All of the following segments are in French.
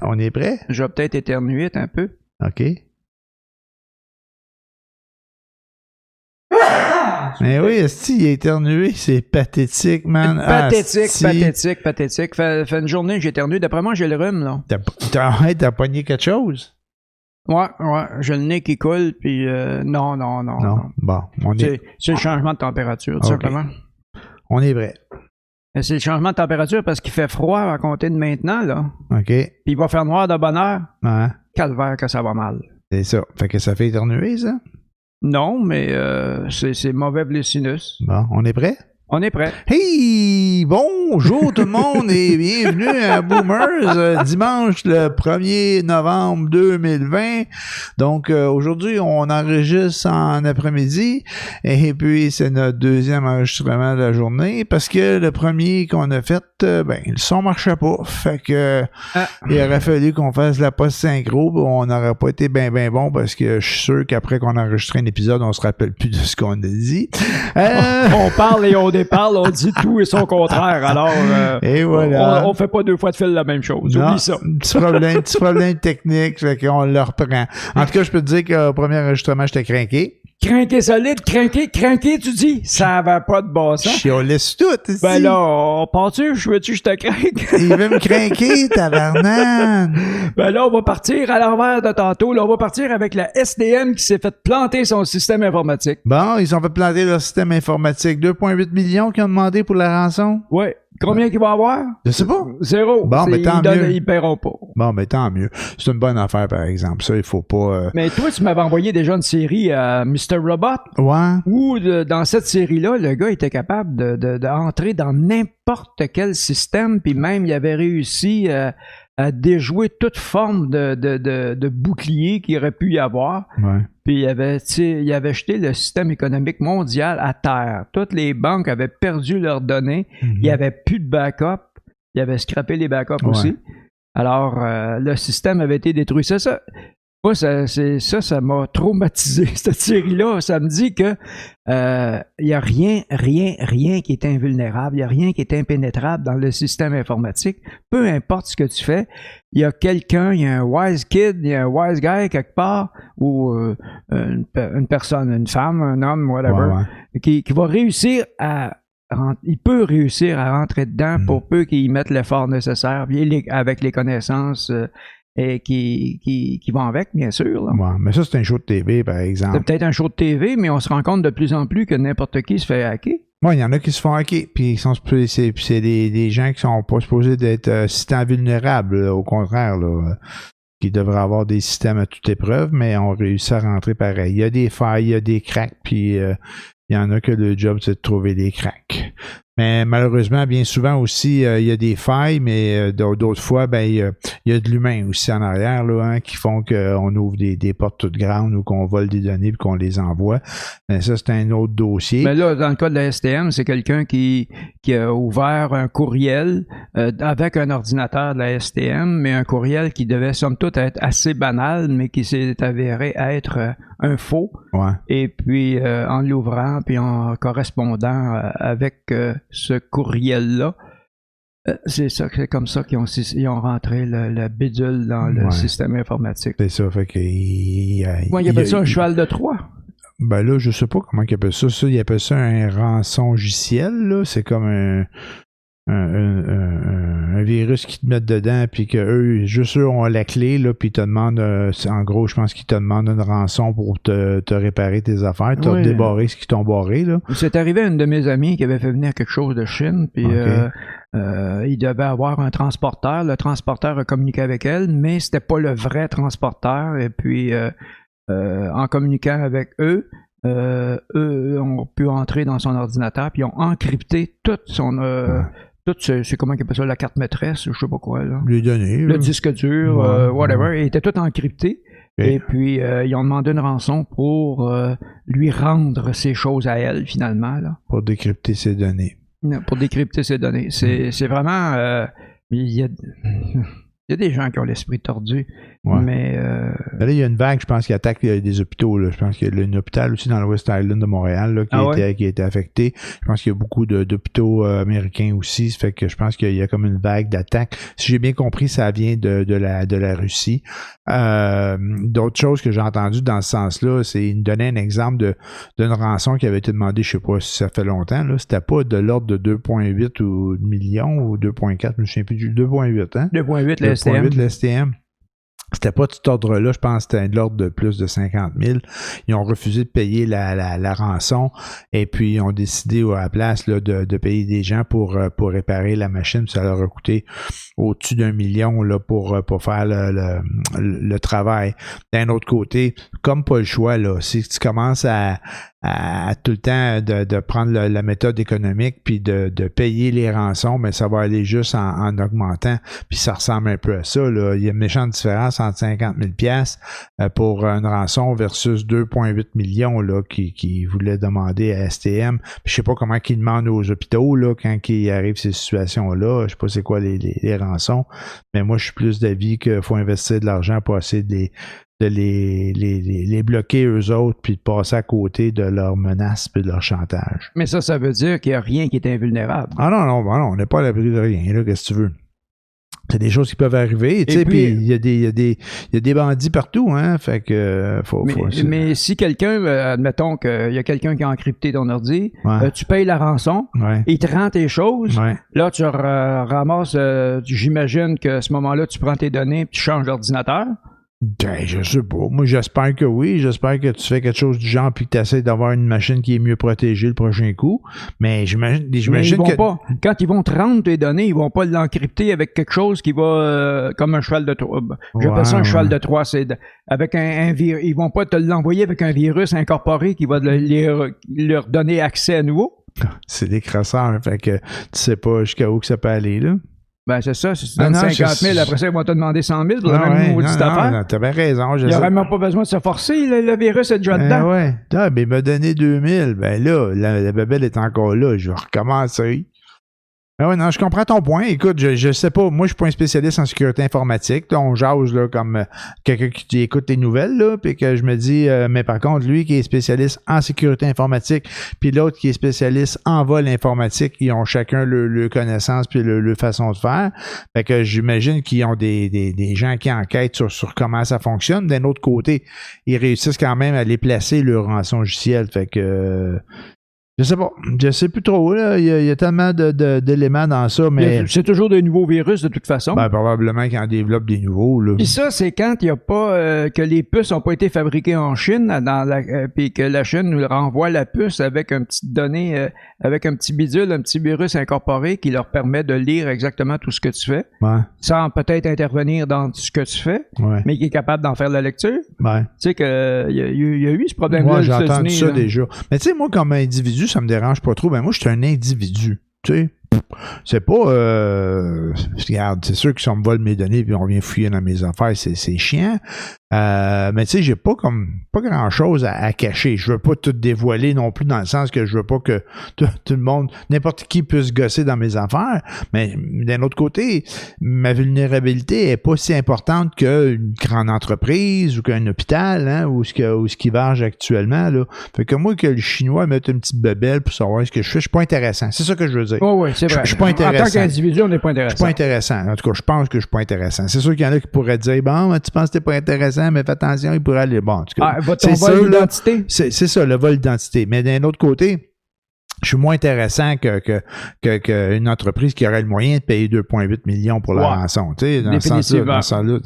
On est prêt? Je vais peut-être éternuer un peu. OK. Mais oui, esti, il a éternué, c'est pathétique, man. Pathétique. Fait une journée que j'éternue. D'après moi, j'ai le rhume, là. T'as pogné quelque chose? Ouais, j'ai le nez qui coule, puis non. Bon, C'est le changement de température, tout simplement. On est vrai. C'est le changement de température parce qu'il fait froid à compter de maintenant, là. OK. Puis il va faire noir de bonne heure. Ouais. Calvaire que ça va mal. C'est ça. Fait que ça fait éternuer, ça? Non, mais c'est mauvais pour les sinus. Bon, on est prêt? On est prêt. Hey! Bonjour tout le monde et bienvenue à Boomers, dimanche le 1er novembre 2020. Donc aujourd'hui, on enregistre en après-midi et puis c'est notre deuxième enregistrement de la journée parce que le premier qu'on a fait, le son marchait pas. Fait que il aurait fallu qu'on fasse la post-synchro. On n'aurait pas été bien bon parce que je suis sûr qu'après qu'on a enregistré un épisode, on se rappelle plus de ce qu'on a dit. On parle et on déparle, on dit tout et son contraire. Alors, et voilà. On fait pas deux fois de fil la même chose. Oublie ça. Petit problème technique, fait qu'on le reprend. En tout cas, je peux te dire qu'au premier enregistrement, j'étais craqué. Craqué solide, craqué, tu dis? Ça va pas de bon sens. Chiolisse tout ici. Ben là, on part-tu? Je te craque? Il veut me craquer, tabarnak. Ben là, on va partir à l'envers de tantôt. Là, on va partir avec la SDM qui s'est fait planter son système informatique. Bon, ils ont fait planter leur système informatique. 2,8 millions qu'ils ont demandé pour la rançon. Ouais. Combien qu'ils vont avoir? Je sais pas. 0. Bon, mais tant mieux. Ils paieront pas. Bon, mais tant mieux. C'est une bonne affaire, par exemple. Ça, il faut pas... Mais toi, tu m'avais envoyé déjà une série Mr. Robot. Ouais. Où, dans cette série-là, le gars était capable d'entrer dans n'importe quel système, puis même, il avait réussi à déjouer toute forme de bouclier qu'il aurait pu y avoir. Ouais. Puis il avait jeté le système économique mondial à terre. Toutes les banques avaient perdu leurs données. Il n'y avait plus de backup. Il avait scrappé les backups aussi. Alors, le système avait été détruit. C'est ça. Moi, ça m'a traumatisé, cette série-là. Ça me dit que il n'y a rien qui est invulnérable. Il n'y a rien qui est impénétrable dans le système informatique. Peu importe ce que tu fais, il y a quelqu'un, il y a un wise kid, il y a un wise guy quelque part, ou une personne, une femme, un homme, whatever, qui va réussir il peut réussir à rentrer dedans pour peu qu'il mette l'effort nécessaire, avec les connaissances et qui vont avec, bien sûr. Là. Ouais, mais ça, c'est un show de TV, par exemple. C'est peut-être un show de TV, mais on se rend compte de plus en plus que n'importe qui se fait hacker. Oui, il y en a qui se font hacker, puis c'est des gens qui sont pas supposés d'être systèmes vulnérables, là, au contraire, là, qui devraient avoir des systèmes à toute épreuve, mais on réussit à rentrer pareil. Il y a des failles, il y a des cracks, puis il y en a que le job, c'est de trouver des cracks. Mais malheureusement, bien souvent aussi, il y a des failles, mais d'autres fois, il y a de l'humain aussi en arrière là, qui font qu'on ouvre des portes toutes grandes ou qu'on vole des données et qu'on les envoie. Mais ça, c'est un autre dossier. Mais là, dans le cas de la STM, c'est quelqu'un qui a ouvert un courriel avec un ordinateur de la STM, mais un courriel qui devait somme toute être assez banal, mais qui s'est avéré être un faux. Ouais. Et puis, en l'ouvrant, puis en correspondant avec ce courriel-là, c'est comme ça qu'ils ont rentré la bidule dans le système informatique. C'est ça, fait que... Ils appellent ça un cheval de Troie. Ben là, je sais pas comment ils appellent ça. Ils appellent ça un rançongiciel, là. C'est comme un virus qui te met dedans, puis que juste eux ont la clé, là, puis ils te demandent, en gros, je pense qu'ils te demandent une rançon pour te réparer tes affaires, te débarrer ce qu'ils t'ont barré, là. C'est arrivé à une de mes amies qui avait fait venir quelque chose de Chine, puis il devait avoir un transporteur. Le transporteur a communiqué avec elle, mais c'était pas le vrai transporteur, et puis en communiquant avec eux ont pu entrer dans son ordinateur, puis ils ont encrypté toute son... c'est comment ils appellent ça, la carte maîtresse, je sais pas quoi. Là. Les données. Le disque dur, whatever, il était tout encrypté. Okay. Et puis, ils ont demandé une rançon pour lui rendre ses choses à elle, finalement. Là. Pour décrypter ses données. Pour décrypter ses données. C'est vraiment... Il y a des gens qui ont l'esprit tordu. Ouais. Mais. Là, il y a une vague, je pense, qui attaque des hôpitaux. Là. Je pense qu'il y a un hôpital aussi dans le West Island de Montréal là, qui a été affecté. Je pense qu'il y a beaucoup d'hôpitaux américains aussi. Ça fait que je pense qu'il y a comme une vague d'attaque. Si j'ai bien compris, ça vient de la Russie. D'autres choses que j'ai entendues dans ce sens-là, c'est il me donnait un exemple d'une rançon qui avait été demandée, je ne sais pas si ça fait longtemps. Là. C'était pas de l'ordre de 2,8 ou millions ou 2,4, je me souviens plus du 2,8, hein? 2,8 le STM. 2,8 le STM. C'était pas de cet ordre-là, je pense que c'était de l'ordre de plus de 50 000. Ils ont refusé de payer la rançon et puis ils ont décidé à la place là, de payer des gens pour réparer la machine. Ça leur a coûté au-dessus d'1 million là, pour faire le travail. D'un autre côté, comme pas le choix, là, si tu commences à tout le temps de prendre la méthode économique puis de payer les rançons, mais ça va aller juste en augmentant. Puis ça ressemble un peu à ça. Là. Il y a une méchante différence entre 50 000 $ pour une rançon versus 2,8 millions là, qui voulaient demander à STM. Puis je sais pas comment qu'ils demandent aux hôpitaux là, quand il arrive ces situations-là. Je sais pas c'est quoi les rançons, mais moi je suis plus d'avis qu'il faut investir de l'argent pour essayer de les bloquer eux autres puis de passer à côté de leurs menaces puis de leur chantage. Mais ça veut dire qu'il n'y a rien qui est invulnérable. Ah non, on n'est pas à l'abri de rien, là, qu'est-ce que tu veux. C'est des choses qui peuvent arriver, tu sais, puis il y a des bandits partout, hein, fait que mais si quelqu'un, admettons qu'il y a quelqu'un qui a encrypté ton ordi, tu payes la rançon, il te rend tes choses, là tu ramasses, j'imagine qu'à ce moment-là, tu prends tes données et tu changes d'ordinateur. Ben, je sais pas. Moi, j'espère que oui. J'espère que tu fais quelque chose du genre puis que tu essaies d'avoir une machine qui est mieux protégée le prochain coup. Mais j'imagine que... Pas, quand ils vont te rendre tes données, ils vont pas l'encrypter avec quelque chose qui va comme un cheval de Troie. J'appelle ça un cheval de Troie. Avec un virus. Ils vont pas te l'envoyer avec un virus incorporé qui va leur donner accès à nouveau. C'est des crasseurs. Fait que tu sais pas jusqu'à où que ça peut aller, là. Ben, c'est ça. Si tu donnes 50 000, après ça, ils vont te demander 100 000 pour la même maudite affaire. Non, t'as bien raison. Il n'y a vraiment pas besoin de se forcer. Le virus est déjà dedans. Ouais. Ah, ben, il m'a donné 2000. Ben là, la babelle est encore là. Je vais recommencer. Ah ouais, non, je comprends ton point. Écoute, je sais pas, moi je suis pas un spécialiste en sécurité informatique. Là, on jase là, comme quelqu'un qui écoute les nouvelles, là, puis que je me dis, mais par contre, lui qui est spécialiste en sécurité informatique, puis l'autre qui est spécialiste en vol informatique, ils ont chacun le connaissance puis le façon de faire. Fait que j'imagine qu'ils ont des gens qui enquêtent sur comment ça fonctionne. D'un autre côté, ils réussissent quand même à les placer leur rançon logiciel. Fait que je sais pas. Je sais plus trop. Là. Il y a tellement d'éléments dans ça, mais... C'est toujours des nouveaux virus, de toute façon. Ben, probablement qu'ils en développent des nouveaux. Là. Puis ça, c'est quand il n'y a pas... que les puces n'ont pas été fabriquées en Chine, puis que la Chine nous renvoie la puce avec une petite donnée, avec un petit bidule, un petit virus incorporé qui leur permet de lire exactement tout ce que tu fais, sans peut-être intervenir dans ce que tu fais, mais qui est capable d'en faire la lecture. Tu sais qu'il y a eu ce problème-là. Moi, j'ai entendu ça déjà. Mais tu sais, moi, comme individu, ça me dérange pas trop. Ben moi, je suis un individu. Tu sais, c'est pas... regarde, c'est sûr que si on me vole mes données puis on vient fouiller dans mes affaires, c'est chiant. Mais tu sais, j'ai pas grand-chose à cacher. Je veux pas tout dévoiler non plus dans le sens que je veux pas que tout le monde, n'importe qui puisse gosser dans mes affaires. Mais d'un autre côté, ma vulnérabilité est pas si importante qu'une grande entreprise ou qu'un hôpital, hein, ou ce qui varge actuellement, là. Fait que moi, que le Chinois mette une petite bebelle pour savoir ce que je fais, je suis pas intéressant. C'est ça que je veux dire. Oh oui, c'est vrai. Je suis pas intéressant. En tant qu'individu, on n'est pas intéressant. Je suis pas intéressant. En tout cas, je pense que je suis pas intéressant. C'est sûr qu'il y en a qui pourraient dire, bon, tu penses que t'es pas intéressant, mais fais attention, il pourrait aller. Bon, en tout cas. Ton vol d'identité. C'est ça, le vol d'identité. Mais d'un autre côté, je suis moins intéressant qu'une entreprise qui aurait le moyen de payer 2,8 millions pour la rançon. Tu sais, dans ce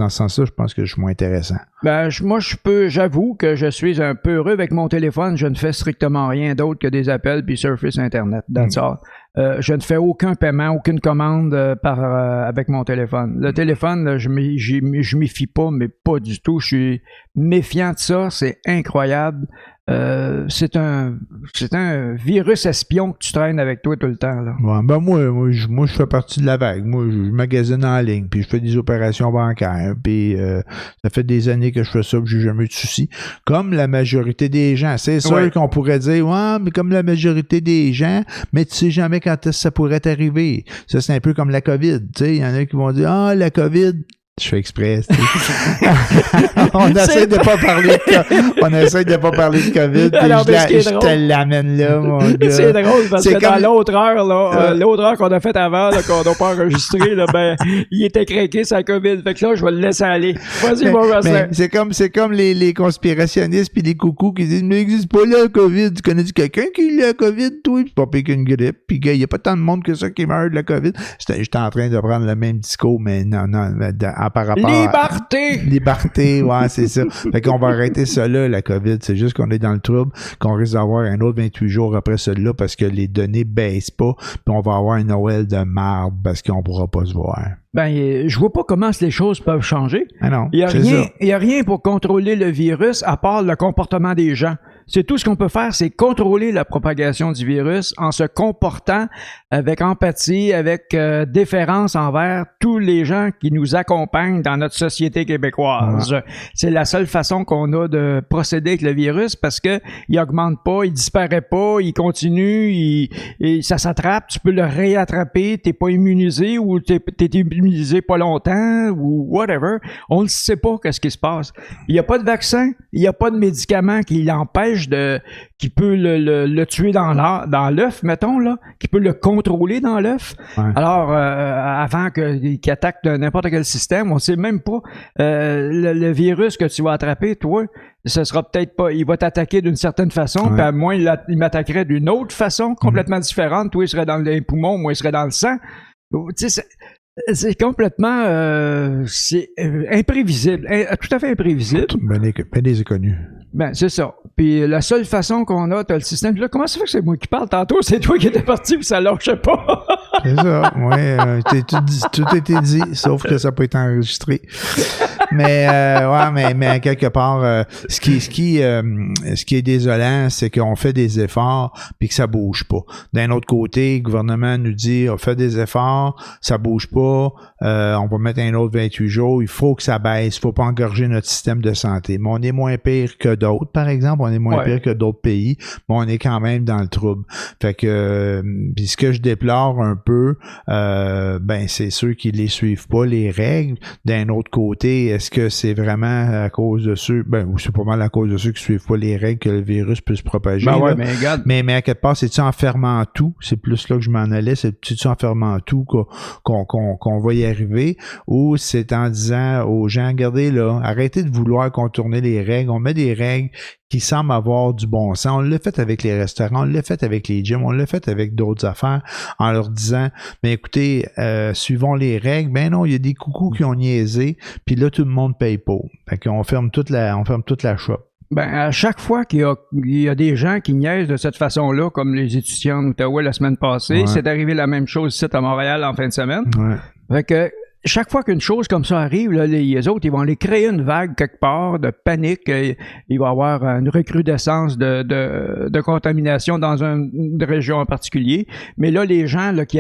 sens-là, je pense que je suis moins intéressant. Ben, j'avoue que je suis un peu heureux avec mon téléphone. Je ne fais strictement rien d'autre que des appels puis surfer sur Internet. That's all. Je ne fais aucun paiement, aucune commande avec mon téléphone. Le téléphone, là, je m'y fie pas, mais pas du tout. Je suis méfiant de ça. C'est incroyable. C'est un virus espion que tu traînes avec toi tout le temps. Là. Ouais, ben moi, je fais partie de la vague. Moi, je magasine en ligne, puis je fais des opérations bancaires, puis ça fait des années que je fais ça, puis j'ai jamais eu de soucis. Comme la majorité des gens. C'est sûr qu'on pourrait dire, ouais, mais comme la majorité des gens, mais tu sais jamais quand ça pourrait t'arriver. Ça, c'est un peu comme la COVID. Tu sais, il y en a qui vont dire, la COVID, Je fais exprès. On essaie de pas parler de COVID. Alors, je te l'amène là, mon gars. C'est drôle parce que dans l'autre heure, là, l'autre heure qu'on a faite avant, là, qu'on n'a pas enregistré, là, ben, il était craqué sa COVID. Fait que là, je vais le laisser aller. Vas-y, mon Jocelyn. C'est comme les conspirationnistes puis les coucous qui disent, mais il n'existe pas la COVID. Tu connais quelqu'un qui a la COVID, toi? Puis pas pire qu'une grippe. Puis il n'y a pas tant de monde que ça qui meurt de la COVID. J'étais en train de prendre le même discours, mais non, par rapport Liberté, ouais, c'est ça. Fait qu'on va arrêter ça là, la COVID. C'est juste qu'on est dans le trouble, qu'on risque d'avoir un autre 28 jours après celui-là parce que les données baissent pas, puis on va avoir un Noël de marde parce qu'on pourra pas se voir. Ben, je vois pas comment les choses peuvent changer. Ah non, il y a rien pour contrôler le virus à part le comportement des gens. C'est tout ce qu'on peut faire, c'est contrôler la propagation du virus en se comportant avec empathie, avec déférence envers tous les gens qui nous accompagnent dans notre société québécoise. Ouais. C'est la seule façon qu'on a de procéder avec le virus parce que il augmente pas, il disparaît pas, il continue, ça s'attrape, tu peux le réattraper, t'es pas immunisé ou t'es immunisé pas longtemps ou whatever. On ne sait pas qu'est-ce qui se passe. Il y a pas de vaccin, il y a pas de médicament qui l'empêche qui peut le tuer dans l'œuf, mettons, là, qui peut le contrôler dans l'œuf. Ouais. Alors, avant qu'il attaque n'importe quel système, on sait même pas le virus que tu vas attraper, toi, ce sera peut-être pas, il va t'attaquer d'une certaine façon, puis à moins il m'attaquerait d'une autre façon, complètement différente. Toi, il serait dans les poumons, moi, il serait dans le sang. Tu sais, c'est complètement imprévisible, tout à fait imprévisible. Ben des inconnus. Ben, c'est ça. Puis la seule façon qu'on a, t'as le système. Là, comment ça fait que c'est moi qui parle tantôt? C'est toi qui étais parti puis ça lâchait pas. C'est ça, oui. Tout a été dit, sauf que ça n'a pas été enregistré. Mais à quelque part, ce qui est désolant, c'est qu'on fait des efforts puis que ça bouge pas. D'un autre côté, le gouvernement nous dit on fait des efforts, ça bouge pas, on va mettre un autre 28 jours, il faut que ça baisse, il faut pas engorger notre système de santé. Mais on est moins pire que d'autres, par exemple, on est moins pire que d'autres pays, mais on est quand même dans le trouble. Fait que puis ce que je déplore un peu, c'est ceux qui les suivent pas, les règles. D'un autre côté, est-ce que c'est vraiment à cause de ceux, c'est pas mal à cause de ceux qui suivent pas les règles que le virus peut se propager. Mais à quelque part, c'est-tu en fermant tout? C'est plus là que je m'en allais, c'est-tu en fermant tout qu'on va y arriver? Ou c'est en disant aux gens, regardez là, arrêtez de vouloir contourner les règles, on met des règles qui semblent avoir du bon sens. On l'a fait avec les restaurants, on l'a fait avec les gyms, on l'a fait avec d'autres affaires en leur disant, mais écoutez, suivons les règles. Ben non, il y a des coucous qui ont niaisé, puis là, tout le monde paye pas. Fait qu'on ferme toute la shop. Ben, à chaque fois qu'il y a des gens qui niaisent de cette façon-là, comme les étudiants en Outaouais la semaine passée, c'est arrivé la même chose ici à Montréal en fin de semaine. Ouais. Fait que chaque fois qu'une chose comme ça arrive, là, les autres, ils vont aller créer une vague quelque part de panique. Il va y avoir une recrudescence de contamination dans une région en particulier. Mais là, les gens là, qui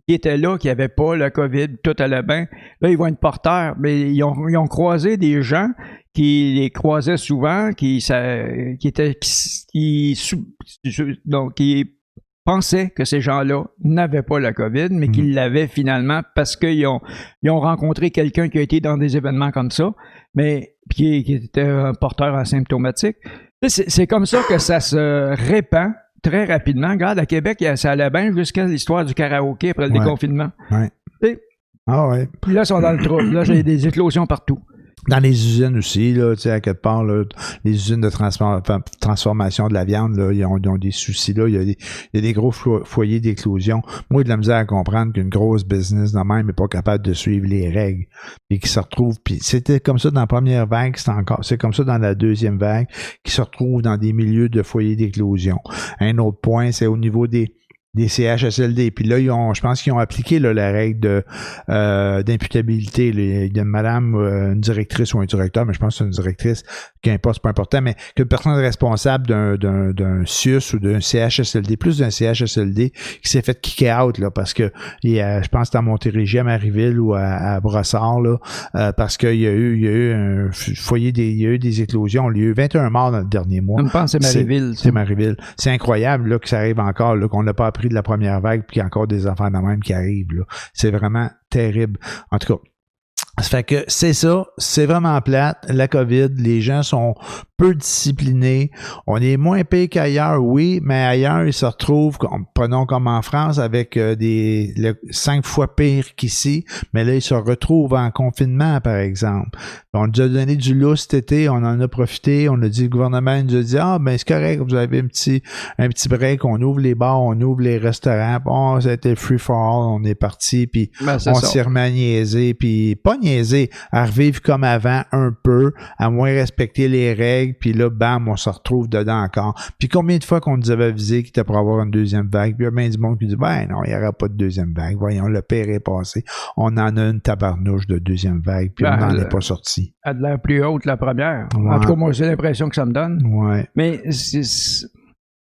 étaient là, qui n'avaient pas la COVID, tout allait bien, là, ils vont être porteurs. Mais ils ont croisé des gens qui les croisaient souvent, qui pensaient que ces gens-là n'avaient pas la COVID, mais qu'ils l'avaient finalement parce qu'ils ont rencontré quelqu'un qui a été dans des événements comme ça, mais qui était un porteur asymptomatique. C'est comme ça que ça se répand très rapidement. Regarde, à Québec, ça allait bien jusqu'à l'histoire du karaoké après le déconfinement. Ouais. Puis là, ils sont dans le trouble. Là, j'ai des éclosions partout. Dans les usines aussi, là, tu sais, à quelque part, là, les usines de transformation de la viande, là, ils ont des soucis, là. Il y a des gros foyers d'éclosion. Moi, j'ai de la misère à comprendre qu'une grosse business de même n'est pas capable de suivre les règles. Et qui se retrouve, puis c'était comme ça dans la première vague, c'est comme ça dans la deuxième vague, qui se retrouve dans des milieux de foyers d'éclosion. Un autre point, c'est au niveau des CHSLD. Puis là, je pense qu'ils ont appliqué là, la règle d'imputabilité. Il y a une madame, une directrice ou un directeur, mais je pense que c'est une directrice, qu'importe, c'est pas important, mais qu'une personne responsable d'un CIUS ou d'un CHSLD, plus d'un CHSLD, qui s'est fait kicker out, là, parce que je pense que c'est à Montérégie, à Marieville ou à Brossard, là, parce qu'il y a eu un foyer il y a eu des éclosions. Il y a eu 21 morts dans le dernier mois. Je pense que c'est Marieville. C'est Marieville. C'est incroyable, là, que ça arrive encore, là, qu'on n'a pas appris de la première vague, puis qu'il y a encore des enfants de même qui arrivent, là. C'est vraiment terrible. En tout cas, Ça fait que c'est ça, c'est vraiment plate, la COVID, les gens sont peu disciplinés, on est moins payé qu'ailleurs, oui, mais ailleurs, ils se retrouvent, prenons comme en France, avec 5 fois pire qu'ici, mais là, ils se retrouvent en confinement, par exemple. On nous a donné du lousse cet été, on en a profité, on a dit, le gouvernement nous a dit, ben c'est correct, vous avez un petit break, on ouvre les bars, on ouvre les restaurants, bon, ça a été free for all, on est parti, puis on s'est remis à niaiser, puis pas niaiser, à revivre comme avant un peu, à moins respecter les règles, puis là, bam, on se retrouve dedans encore. Puis combien de fois qu'on nous avait avisé qu'il était pour avoir une deuxième vague, puis il y a bien du monde qui dit, ben non, il n'y aura pas de deuxième vague, voyons, le pire est passé, on en a une tabarnouche de deuxième vague, puis on n'en est pas sorti. Elle a de l'air plus haute la première. Ouais. En tout cas, moi, j'ai l'impression que ça me donne. Ouais. Mais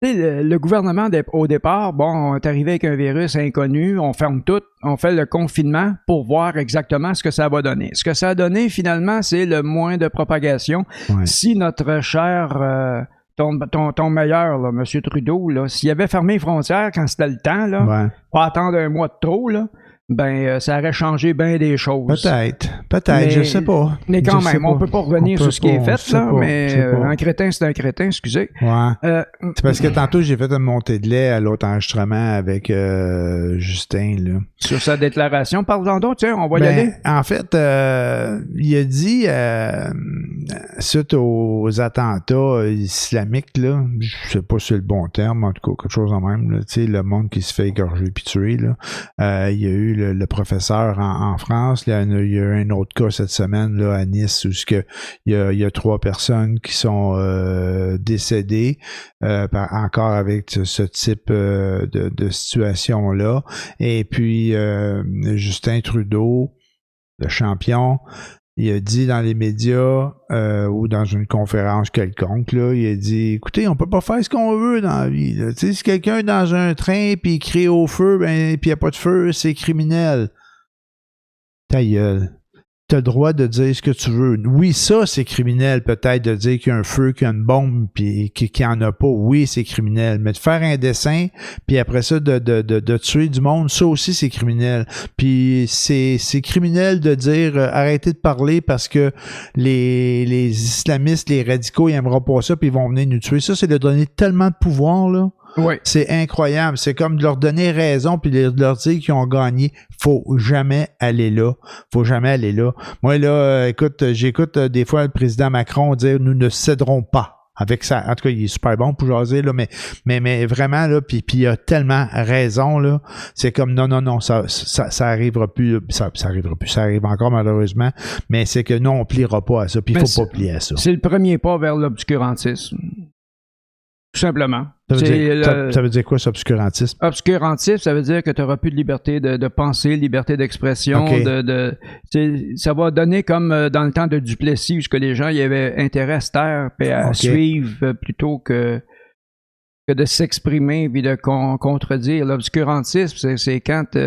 le gouvernement, au départ, bon, on est arrivé avec un virus inconnu, on ferme tout, on fait le confinement pour voir exactement ce que ça va donner. Ce que ça a donné, finalement, c'est le moins de propagation. Ouais. Si notre cher... ton meilleur, là, M. Trudeau, là, s'il avait fermé les frontières quand c'était le temps, là, Ouais. pas attendre un mois de trop, là, ben, ça aurait changé bien des choses. Peut-être, je sais pas. Mais quand même, on peut pas revenir sur ce qui est fait, là, mais un crétin, c'est un crétin, excusez. Ouais. C'est parce que tantôt, j'ai fait une montée de lait à l'autre enregistrement avec Justin, là. Sur sa déclaration, parle-en donc, tiens, on va y aller. En fait, il a dit, suite aux attentats islamiques, là, je sais pas si c'est le bon terme, en tout cas, quelque chose en même, là, tu sais, le monde qui se fait égorger puis tuer, là. Il y a eu le professeur en France, il y a eu un autre cas cette semaine, là, à Nice, où il y a 3 personnes qui sont décédées, encore avec ce type de situation-là. Et puis, Justin Trudeau, le champion, il a dit dans les médias ou dans une conférence quelconque, là, il a dit, écoutez, on peut pas faire ce qu'on veut dans la vie. Tu sais, si quelqu'un est dans un train puis il crie au feu, ben, puis il n'y a pas de feu, c'est criminel. Ta gueule. Tu as le droit de dire ce que tu veux. Oui, ça, c'est criminel, peut-être, de dire qu'il y a un feu, qu'il y a une bombe, puis qu'il n'y en a pas. Oui, c'est criminel. Mais de faire un dessin, puis après ça, de tuer du monde, ça aussi, c'est criminel. Puis c'est criminel de dire arrêtez de parler parce que les islamistes, les radicaux, ils n'aimeront pas ça, puis ils vont venir nous tuer. Ça, c'est de donner tellement de pouvoir, là. Oui. C'est incroyable. C'est comme de leur donner raison puis de leur dire qu'ils ont gagné. Faut jamais aller là. Faut jamais aller là. Moi, là, écoute, j'écoute des fois le président Macron dire « Nous ne céderons pas ». Avec ça, en tout cas, il est super bon pour jaser, là, mais vraiment, là, puis il a tellement raison, là. C'est comme non, ça arrivera plus, ça arrivera plus, ça arrive encore malheureusement, mais c'est que non, on pliera pas à ça, puis il faut pas plier à ça. C'est le premier pas vers l'obscurantisme. Tout simplement. Ça veut dire quoi, ça, obscurantisme? Obscurantisme, ça veut dire que tu n'auras plus de liberté de penser, liberté d'expression. Okay. Ça va donner comme dans le temps de Duplessis, où les gens y avaient intérêt à se taire et à suivre plutôt que de s'exprimer et de contredire. L'obscurantisme, c'est quand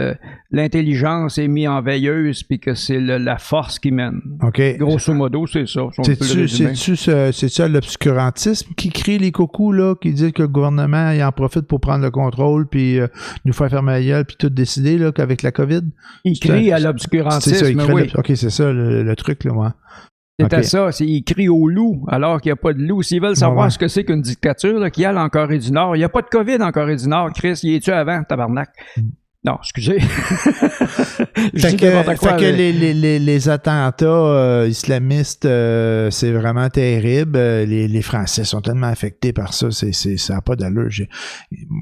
l'intelligence est mise en veilleuse puis que c'est la force qui mène. Okay. Grosso modo, c'est ça. C'est ça l'obscurantisme qui crie les coucous, là, qui dit que le gouvernement il en profite pour prendre le contrôle puis nous faire fermer la gueule puis tout décider là, qu'avec la COVID? Il crie à l'obscurantisme, oui. OK, c'est ça le truc, là, moi. C'était ça, ils crient au loup alors qu'il n'y a pas de loup. S'ils veulent savoir ce que c'est qu'une dictature, là, qu'il y a en Corée du Nord, il n'y a pas de COVID en Corée du Nord, Chris, y es-tu avant, tabarnak? Non, excusez. Les attentats islamistes, c'est vraiment terrible. Les Français sont tellement affectés par ça, ça n'a pas d'allure.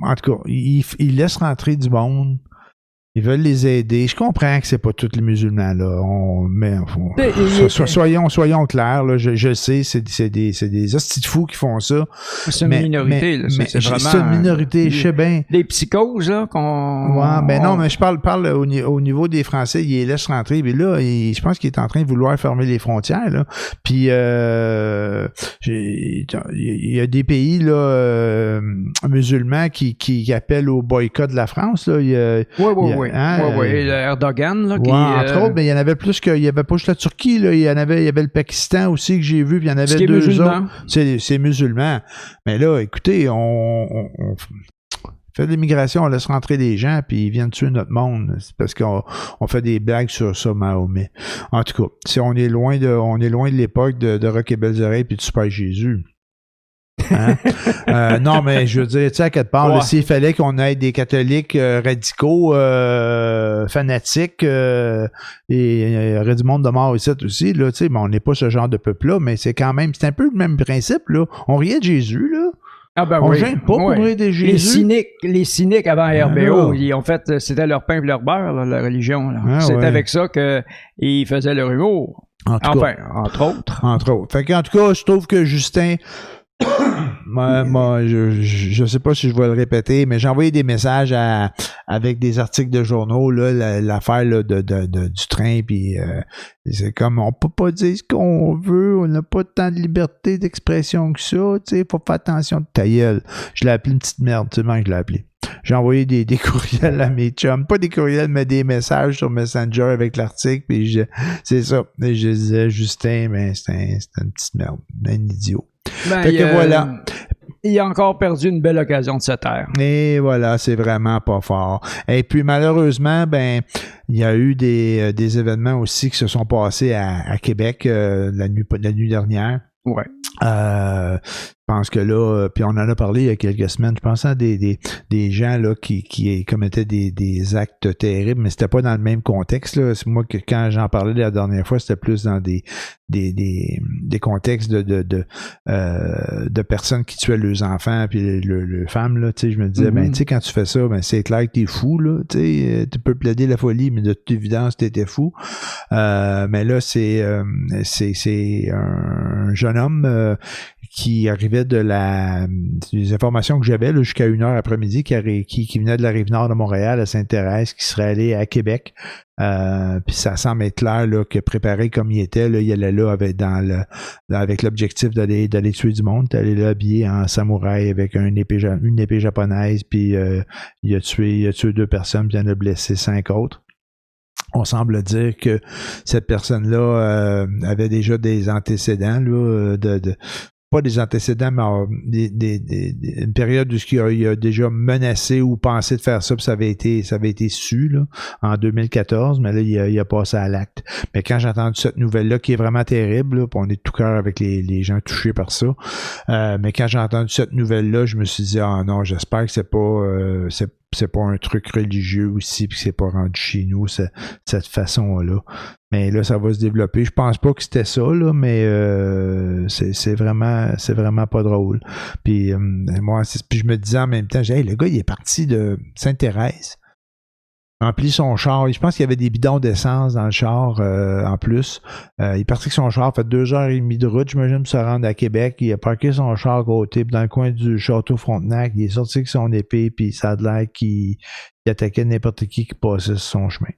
En tout cas, ils laissent rentrer du monde. Ils veulent les aider. Je comprends que c'est pas tous les musulmans, là. Soyons clairs, là. Je sais, c'est des hosties de fous qui font ça. C'est une minorité, là. C'est vraiment. C'est une minorité, je sais bien. Des psychoses, là, non, mais je parle au niveau des Français, ils les laissent rentrer. Mais là, je pense qu'il est en train de vouloir fermer les frontières, là. Puis, il y a des pays, là, musulmans qui appellent au boycott de la France, là. Oui. Erdogan, là, entre autres, mais il y en avait plus il y avait pas juste la Turquie, là, il y avait le Pakistan aussi que j'ai vu, puis il y en avait 2 autres. C'est musulman. Mais là, écoutez, Fait de l'immigration, on laisse rentrer des gens, puis ils viennent tuer notre monde. C'est parce qu'on fait des blagues sur ça, Mahomet. En tout cas, si on est loin de l'époque de Rock et Belles Oreilles puis de Super Jésus. Hein? Non, mais je veux dire, tu sais, à quelque part, là, s'il fallait qu'on ait des catholiques radicaux, fanatiques, et il y aurait du monde de mort ici aussi, là, tu sais, mais on n'est pas ce genre de peuple-là, mais c'est quand même, c'est un peu le même principe, là. On riait de Jésus, là. Ah ben on gêne pas pour rire de Jésus. Les cyniques avant RBO, ils ont fait, c'était leur pain et leur beurre, là, la religion. Là. C'était avec ça qu'ils faisaient leur humour. Entre autres. Entre autres. Fait qu'en tout cas, je trouve que Justin... moi, je sais pas si je vais le répéter, mais j'ai envoyé des messages avec des articles de journaux, là, l'affaire là, du train, puis c'est comme, on peut pas dire ce qu'on veut, on n'a pas tant de liberté d'expression que ça, tu sais, faut faire attention de ta gueule. Je l'ai appelé une petite merde, tu sais comment je l'ai appelé. J'ai envoyé des courriels à mes chums, pas des courriels, mais des messages sur Messenger avec l'article, puis c'est ça. Et je disais, Justin, mais c'était une petite merde, un idiot. Ben, fait que voilà. Il a encore perdu une belle occasion de se taire. Et voilà, c'est vraiment pas fort. Et puis malheureusement, ben il y a eu des événements aussi qui se sont passés à Québec la nuit dernière. Ouais. Je pense que là, puis on en a parlé il y a quelques semaines, je pense à des gens là qui commettaient des actes terribles, mais c'était pas dans le même contexte, là. C'est moi que quand j'en parlais la dernière fois, c'était plus dans des contextes de personnes qui tuaient leurs enfants puis les femmes, là, tu sais, je me disais, ben tu sais, quand tu fais ça, ben c'est clair que t'es fou, là, tu sais, tu peux plaider la folie, mais de toute évidence, t'étais fou. Mais là, c'est un jeune homme qui arrivait des informations que j'avais là, jusqu'à 1h après-midi, qui venait de la Rive-Nord de Montréal à Sainte-Thérèse, qui serait allé à Québec. Puis ça semble être clair là, que préparé comme il était, là, il allait là avec l'objectif d'aller tuer du monde, d'aller là habillé en samouraï avec une épée japonaise, puis il a tué 2 personnes, puis il en a blessé 5 autres. On semble dire que cette personne-là avait déjà des antécédents là, pas des antécédents, mais une période où il a déjà menacé ou pensé de faire ça, puis ça avait été su là, en 2014, mais là, il a passé à l'acte. Mais quand j'ai entendu cette nouvelle-là, qui est vraiment terrible, là, puis on est tout cœur avec les gens touchés par ça, mais quand j'ai entendu cette nouvelle-là, je me suis dit, ah non, j'espère que c'est pas un truc religieux aussi, puis que c'est pas rendu chez nous, cette façon-là. Mais là, ça va se développer. Je pense pas que c'était ça, là, mais c'est vraiment pas drôle. Puis moi, puis je me disais en même temps, hey, le gars, il est parti de Sainte-Thérèse, remplit son char. Je pense qu'il y avait des bidons d'essence dans le char en plus. Il est parti avec son char, fait 2h30 de route, j'imagine, pour se rendre à Québec. Il a parqué son char à côté, puis dans le coin du château Frontenac. Il est sorti avec son épée, puis ça a l'air qu'il attaquait n'importe qui passait sur son chemin.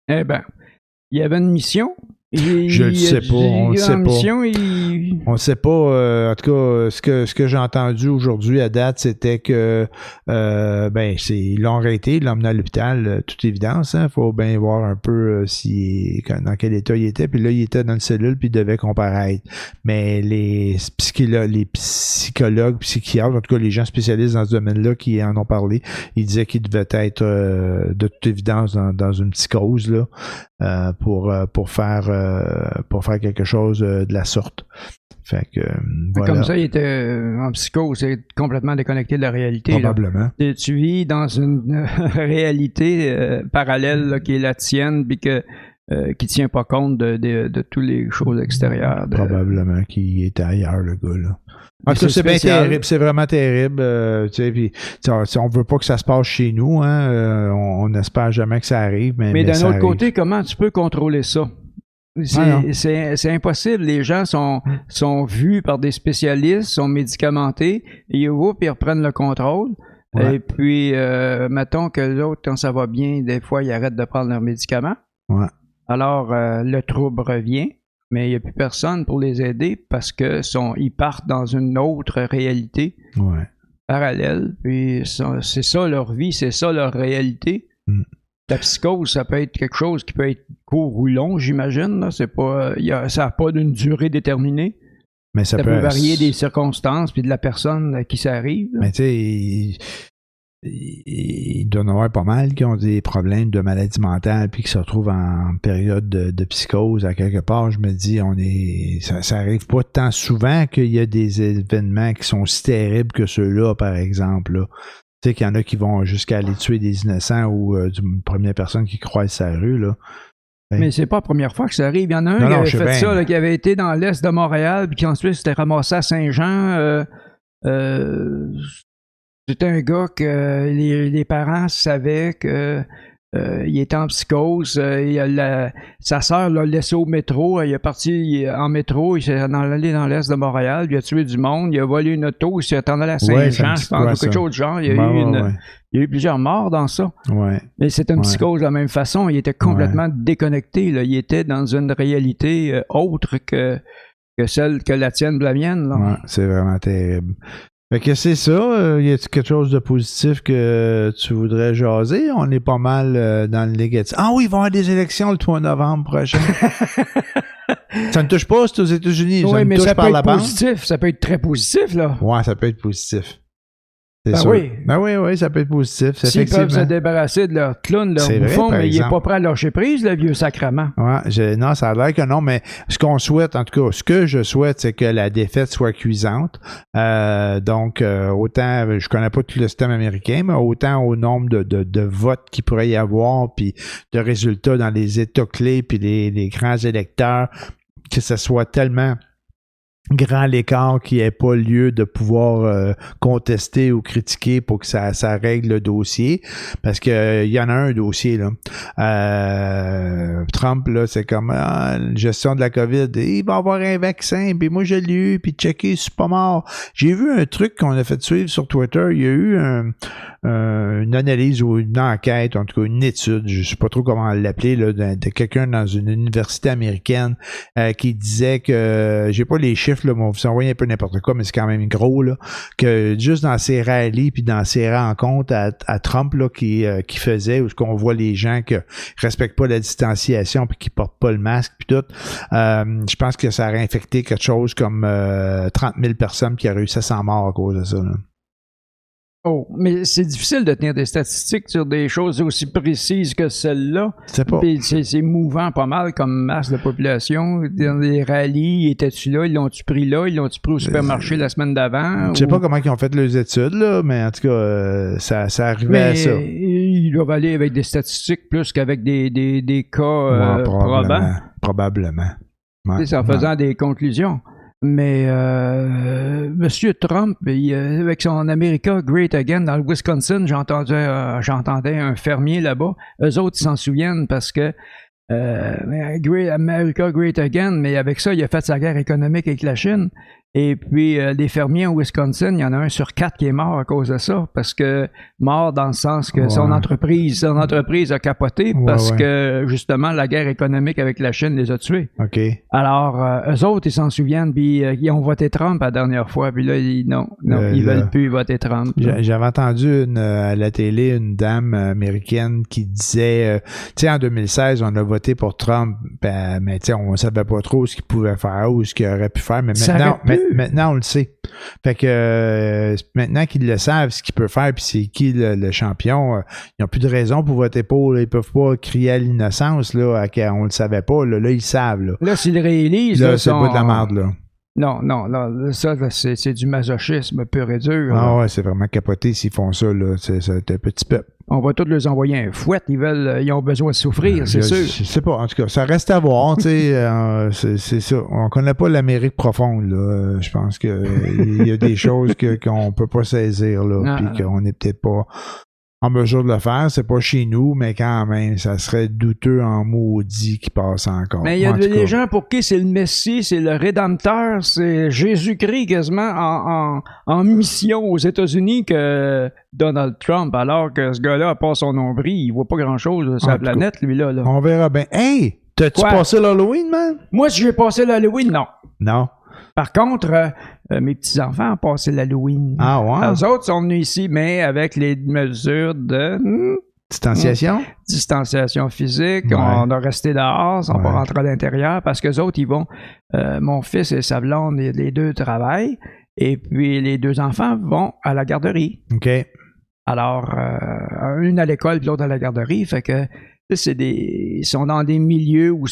Eh ben, il y avait une mission. Je ne sais pas, on ne sait pas. On ne sait pas. En tout cas, ce que j'ai entendu aujourd'hui à date, c'était que ils l'ont arrêté, ils l'ont emmené à l'hôpital, toute évidence. Hein, faut bien voir un peu dans quel état il était. Puis là, il était dans une cellule, puis il devait comparaître. Mais les psychologues, psychiatres, en tout cas les gens spécialistes dans ce domaine-là qui en ont parlé, ils disaient qu'il devait être de toute évidence dans une psychose là, pour faire quelque chose de la sorte. Fait que voilà. Comme ça, il était en psychose, c'est complètement déconnecté de la réalité. Probablement. Là. Tu vis dans une réalité parallèle là, qui est la tienne, puis qui tient pas compte de toutes les choses extérieures. Probablement qu'il était ailleurs, le gars, là. En tout cas, c'est bien terrible, c'est vraiment terrible. Puis, on veut pas que ça se passe chez nous, hein. On n'espère jamais que ça arrive. Mais d'un autre côté, comment tu peux contrôler ça? C'est impossible. Les gens sont vus par des spécialistes, sont médicamentés, et ils reprennent le contrôle. Ouais. Et puis, mettons que l'autre, quand ça va bien, des fois, ils arrêtent de prendre leurs médicaments. Ouais. Alors, le trouble revient, mais il n'y a plus personne pour les aider parce que ils partent dans une autre réalité parallèle. Puis, c'est ça leur vie, c'est ça leur réalité. La psychose, ça peut être quelque chose qui peut être court ou long, j'imagine. Là. C'est pas, ça n'a pas d'une durée déterminée. Mais ça peut varier des circonstances puis de la personne à qui ça arrive. Là. Mais tu sais, il doit y en avoir pas mal qui ont des problèmes de maladie mentale puis qui se retrouvent en période de psychose à quelque part. Je me dis, ça arrive pas tant souvent qu'il y a des événements qui sont si terribles que ceux-là, par exemple. Là. Tu sais qu'il y en a qui vont jusqu'à aller tuer des innocents ou une première personne qui croise sa rue, là. Mais c'est pas la première fois que ça arrive. Il y en a un qui avait fait ça, là, qui avait été dans l'est de Montréal, puis qui ensuite s'était ramassé à Saint-Jean. C'était un gars que les parents savaient que il était en psychose. Sa sœur l'a laissé au métro. Il est parti en métro. Il s'est allé dans l'est de Montréal. Il a tué du monde. Il a volé une auto. Il s'est allé à Saint-Jean. Je pense quelque chose de genre. Il y a eu plusieurs morts dans ça. Ouais. Mais c'était une psychose de la même façon. Il était complètement déconnecté. Là. Il était dans une réalité autre que celle que la tienne, la mienne. Là. Ouais, c'est vraiment terrible. Fait que c'est ça. Y a-t-il quelque chose de positif que tu voudrais jaser? On est pas mal dans le négatif. Ah oui, il va y avoir des élections le 3 novembre prochain. Ça ne touche pas, c'est aux États-Unis. Oui, ça mais touche ça peut par être la banque. positif. Ça peut être très positif, là. Ouais, ça peut être positif. C'est sûr. Oui. Ben oui, ça peut être positif. S'ils peuvent se débarrasser de leur clown, leur bouffon, mais il n'est pas prêt à lâcher prise, le vieux sacrement. Ouais, non, ça a l'air que non, mais ce qu'on souhaite, en tout cas, ce que je souhaite, c'est que la défaite soit cuisante. Donc, autant, je connais pas tout le système américain, mais autant au nombre de votes qu'il pourrait y avoir, puis de résultats dans les États clés, puis les grands électeurs, que ce soit tellement grand l'écart qu'il n'y ait pas lieu de pouvoir contester ou critiquer pour que ça règle le dossier. Parce que il y en a un dossier, là. Trump, là, c'est comme la gestion de la COVID. Il va avoir un vaccin, puis moi je l'ai eu, puis checker, je suis pas mort. J'ai vu un truc qu'on a fait suivre sur Twitter. Il y a eu une analyse ou une enquête, en tout cas une étude, je sais pas trop comment l'appeler, là, de quelqu'un dans une université américaine qui disait que, j'ai pas les chiffres, là, mais on vous envoie un peu n'importe quoi, mais c'est quand même gros, là, que juste dans ses rallyes puis dans ses rencontres à Trump, là, qui faisait, où qu'on voit les gens qui respectent pas la distanciation puis qui portent pas le masque puis tout, je pense que ça aurait infecté quelque chose comme 30 000 personnes qui auraient réussi à s'en mort à cause de ça, là. Oh, mais c'est difficile de tenir des statistiques sur des choses aussi précises que celle-là. C'est mouvant pas mal comme masse de population. Dans les rallyes, étais-tu là? Ils l'ont-tu pris là? Ils l'ont-tu pris au supermarché la semaine d'avant? Je sais pas comment ils ont fait leurs études, là, mais en tout cas, ça arrivait à ça. Ils doivent aller avec des statistiques plus qu'avec des cas probants. Probablement. Ouais, en faisant des conclusions. Mais M. Trump, avec son America Great Again dans le Wisconsin, j'entendais un fermier là-bas. Eux autres, ils s'en souviennent parce que America Great Again, mais avec ça, il a fait sa guerre économique avec la Chine. Et puis, les fermiers au Wisconsin, il y en a 1 sur 4 qui est mort à cause de ça. Parce que, mort dans le sens que son entreprise a capoté parce que, justement, la guerre économique avec la Chine les a tués. OK. Alors, eux autres, ils s'en souviennent, puis ils ont voté Trump la dernière fois. Puis là, ils veulent plus voter Trump. J'avais entendu à la télé une dame américaine qui disait, tu sais, en 2016, on a voté pour Trump, mais tu sais, on savait pas trop ce qu'il pouvait faire ou ce qu'il aurait pu faire, mais maintenant, on le sait. Fait que maintenant qu'ils le savent, ce qu'il peut faire, puis c'est qui le champion, ils n'ont plus de raison pour voter pour. Là, ils peuvent pas crier à l'innocence, là, on le savait pas. Là, ils savent. Là, s'ils réalisent... Là, c'est pas de la merde, là. Non, ça, c'est du masochisme pur et dur. Ah ouais, c'est vraiment capoté s'ils font ça, là. C'est un petit peuple. On va tous leur envoyer un fouet. Ils ont besoin de souffrir, c'est sûr. Je sais pas. En tout cas, ça reste à voir, tu sais. C'est ça. On connaît pas l'Amérique profonde, là. Je pense que il y a des choses qu'on peut pas saisir, là. Puis qu'on n'est peut-être pas en mesure de le faire. C'est pas chez nous, mais quand même, ça serait douteux en maudit qui passe encore. Mais il y a des gens pour qui c'est le Messie, c'est le Rédempteur, c'est Jésus-Christ quasiment en mission aux États-Unis que Donald Trump, alors que ce gars-là, à part son nombril, il voit pas grand-chose sur la planète, lui-là. On verra bien. Hey! T'as-tu passé l'Halloween, man? Moi, si j'ai passé l'Halloween, non. Non. Par contre, mes petits-enfants ont passé l'Halloween. Ah ouais? Eux autres sont venus ici, mais avec les mesures de... Distanciation? Distanciation physique. Ouais. On a resté dehors, on va rentrer à l'intérieur parce qu'eux autres, ils vont... mon fils et sa blonde, les deux travaillent. Et puis, les deux enfants vont à la garderie. OK. Alors, une à l'école puis l'autre à la garderie. Fait que ils sont dans des milieux où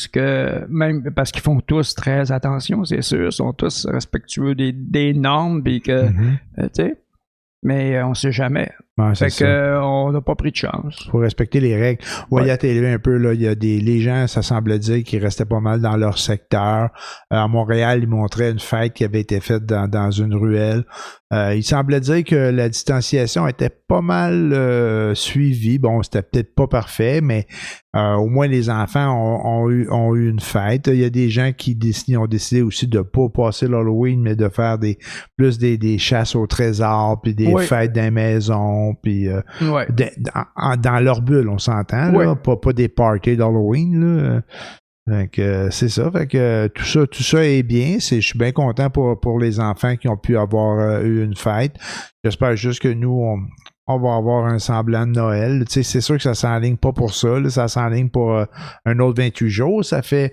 même parce qu'ils font tous très attention, c'est sûr, ils sont tous respectueux des normes, puis que, tu sais, mais on sait jamais. Ouais, fait que on n'a pas pris de chance. Faut respecter les règles. Ouais. À télé un peu, là, il y a les gens, ça semble dire qu'ils restaient pas mal dans leur secteur. À Montréal, ils montraient une fête qui avait été faite dans une ruelle. Il semblait dire que la distanciation était pas mal suivie. Bon, c'était peut-être pas parfait, mais au moins les enfants ont eu une fête. Il y a des gens qui ont décidé aussi de pas passer l'Halloween, mais de faire des chasses au trésor, puis des fêtes dans les maisons, puis dans leur bulle, on s'entend, là, pas des parties d'Halloween, là. Fait que c'est ça. Fait que tout ça est bien. Je suis bien content pour les enfants qui ont pu avoir eu une fête. J'espère juste que nous, on va avoir un semblant de Noël. Tu sais, c'est sûr que ça s'enligne pas pour ça. Là, ça s'enligne pour un autre 28 jours. Ça fait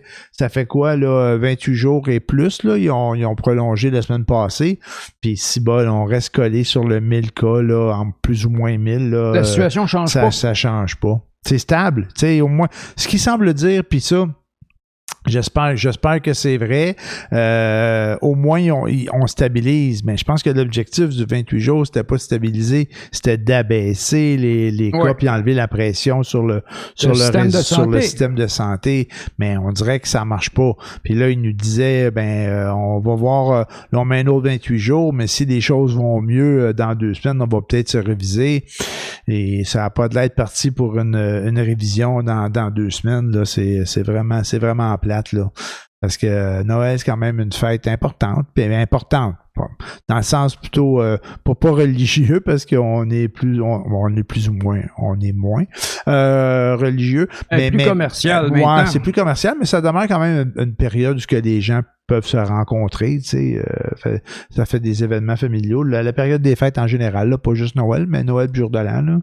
quoi, là, 28 jours et plus, là? Ils ont prolongé la semaine passée. Puis si on reste collé sur le 1000 cas, là, en plus ou moins 1000, là. La situation change pas. Ça change pas. C'est stable. Tu sais, au moins, ce qui semble dire, puis ça, J'espère que c'est vrai. Au moins, on stabilise. Mais je pense que l'objectif du 28 jours, c'était pas de stabiliser, c'était d'abaisser les cas puis enlever la pression sur le système de santé. Mais on dirait que ça marche pas. Puis là, il nous disait, on va voir, là, on met un autre 28 jours, mais si les choses vont mieux dans 2 semaines, on va peut-être se réviser. Et ça n'a pas de l'air parti pour une révision dans 2 semaines. Là, c'est vraiment plate, là. Parce que Noël, c'est quand même une fête importante, puis importante. Dans le sens plutôt pas religieux, parce qu'on est plus ou moins, on est moins religieux. Mais plus commercial maintenant. Ouais, c'est plus commercial, mais ça demeure quand même une période où les gens peuvent se rencontrer, tu sais, ça fait des événements familiaux. La période des fêtes en général, là, pas juste Noël, mais Noël, jour de l'an, là.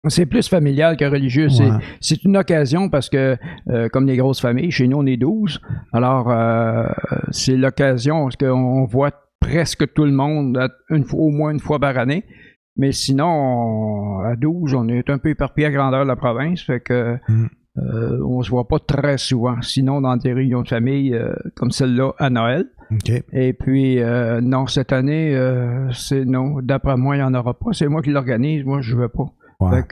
C'est plus familial que religieux. Ouais. C'est une occasion parce que, comme les grosses familles, chez nous, on est 12. Alors, c'est l'occasion parce qu'on voit presque tout le monde au moins une fois par année. Mais sinon, à 12, on est un peu éparpillé à grandeur de la province. Fait que on se voit pas très souvent. Sinon, dans des réunions de famille comme celle-là à Noël. Okay. Et puis, non, cette année, non. D'après moi, il n'y en aura pas. C'est moi qui l'organise. Moi, je veux pas. Ouais,